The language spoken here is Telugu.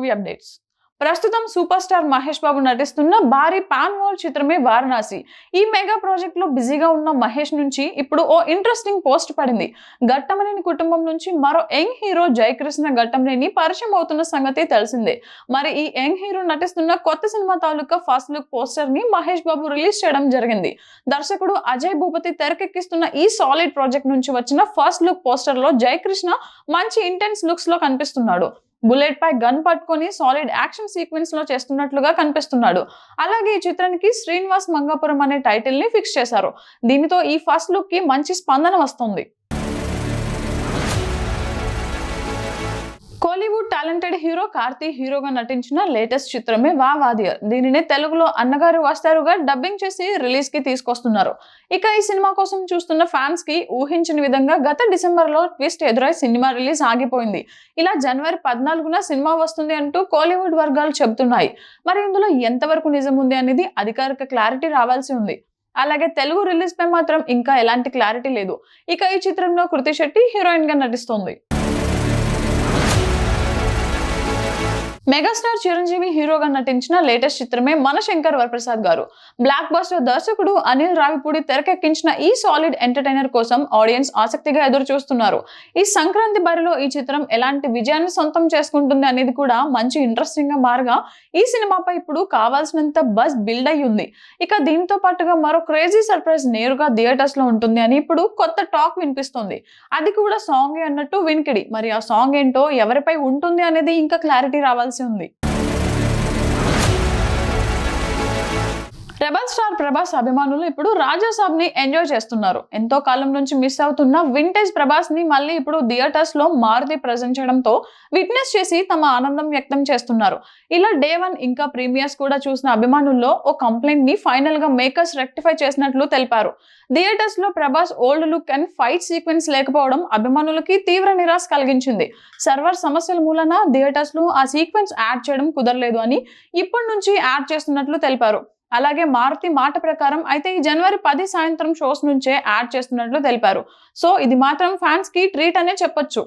Movie updates. ప్రస్తుతం సూపర్ స్టార్ మహేష్ బాబు నటిస్తున్న భారీ పాన్ వరల్డ్ చిత్రమే వారణాసి. ఈ మెగా ప్రాజెక్ట్ లో బిజీగా ఉన్న మహేష్ నుంచి ఇప్పుడు ఓ ఇంట్రెస్టింగ్ పోస్ట్ పడింది. ఘట్టమనేని కుటుంబం నుంచి మరో యంగ్ హీరో జయకృష్ణ ఘట్టమనేని పరిచయం అవుతున్న సంగతి తెలిసిందే. మరి ఈ యంగ్ హీరో నటిస్తున్న కొత్త సినిమా తాలూకా ఫస్ట్ లుక్ పోస్టర్ ని మహేష్ బాబు రిలీజ్ చేయడం జరిగింది. దర్శకుడు అజయ్ భూపతి తెరకెక్కిస్తున్న ఈ సాలిడ్ ప్రాజెక్ట్ నుంచి వచ్చిన ఫస్ట్ లుక్ పోస్టర్ లో జయకృష్ణ మంచి ఇంటెన్స్ లుక్స్ లో కనిపిస్తున్నాడు. బుల్లెట్ పై గన్ పట్టుకొని సాలిడ్ యాక్షన్ సీక్వెన్స్ లో చేస్తున్నట్లుగా కనిపిస్తున్నాడు. అలాగే ఈ చిత్రానికి శ్రీనివాస్ మంగాపురం అనే టైటిల్ ని ఫిక్స్ చేశారు. దీనితో ఈ ఫస్ట్ లుక్ కి మంచి స్పందన వస్తుంది. కోలీవుడ్ టాలెంటెడ్ హీరో కార్తీ హీరోగా నటించిన లేటెస్ట్ చిత్రమే వావాదియర్. దీనిని తెలుగులో అన్నగారు వస్తారుగా డబ్బింగ్ చేసి రిలీజ్ కి తీసుకొస్తున్నారు. ఇక ఈ సినిమా కోసం చూస్తున్న ఫ్యాన్స్ కి ఊహించిన విధంగా గత డిసెంబర్ లో ట్విస్ట్ ఎదురై సినిమా రిలీజ్ ఆగిపోయింది. ఇలా జనవరి 14న సినిమా వస్తుంది అంటూ కోలీవుడ్ వర్గాలు చెబుతున్నాయి. మరి ఇందులో ఎంతవరకు నిజం ఉంది అనేది అధికారిక క్లారిటీ రావాల్సి ఉంది. అలాగే తెలుగు రిలీజ్ పై మాత్రం ఇంకా ఎలాంటి క్లారిటీ లేదు. ఇక ఈ చిత్రంలో కృతి శెట్టి హీరోయిన్ గా నటిస్తోంది. మెగాస్టార్ చిరంజీవి హీరోగా నటించిన లేటెస్ట్ చిత్రమే మన శంకర్ వరప్రసాద్ గారు. బ్లాక్ బస్టర్ దర్శకుడు అనిల్ రావిపూడి తెరకెక్కించిన ఈ సాలిడ్ ఎంటర్టైనర్ కోసం ఆడియన్స్ ఆసక్తిగా ఎదురు చూస్తున్నారు. ఈ సంక్రాంతి బరిలో ఈ చిత్రం ఎలాంటి విజయాన్ని సొంతం చేసుకుంటుంది అనేది కూడా మంచి ఇంట్రెస్టింగ్ గా మారగా ఈ సినిమాపై ఇప్పుడు కావాల్సినంత బజ్ బిల్డ్ అయ్యి ఉంది. ఇక దీంతో పాటుగా మరో క్రేజీ సర్ప్రైజ్ నేరుగా థియేటర్స్ లో ఉంటుంది అని ఇప్పుడు కొత్త టాక్ వినిపిస్తుంది. అది కూడా సాంగ్ అన్నట్టు వినికిడి. మరి ఆ సాంగ్ ఏంటో ఎవరిపై ఉంటుంది అనేది ఇంకా క్లారిటీ రావాల్సి ఉంది. రెబల్ స్టార్ ప్రభాస్ అభిమానులు ఇప్పుడు రాజాసాబ్ ని ఎంజాయ్ చేస్తున్నారు. ఎంతో కాలం నుంచి మిస్ అవుతున్న వింటేజ్ ప్రభాస్ ని మళ్ళీ ఇప్పుడు థియేటర్స్ లో మారుతి ప్రెజెంట్ చేయడంతో విట్నెస్ చేసి తమ ఆనందం వ్యక్తం చేస్తున్నారు. ఇలా డే 1 ఇంకా ప్రీమియర్స్ కూడా చూసిన అభిమానుల్లో ఓ కంప్లైంట్ ని ఫైనల్ గా మేకర్స్ రెక్టిఫై చేసినట్లు తెలిపారు. థియేటర్స్ లో Prabhas old look and fight sequence లేకపోవడం అభిమానులకి తీవ్ర నిరాశ కలిగించింది. సర్వర్ సమస్యల మూలన థియేటర్స్ లో ఆ సీక్వెన్స్ యాడ్ చేయడం కుదరలేదు అని ఇప్పటి నుంచి యాడ్ చేస్తున్నట్లు తెలిపారు. అలాగే మారుతి మాట ప్రకారం అయితే ఈ జనవరి 10 సాయంత్రం షోస్ నుంచే యాడ్ చేస్తున్నట్లు తెలిపారు. సో ఇది మాత్రం ఫ్యాన్స్ కి ట్రీట్ అనే చెప్పొచ్చు.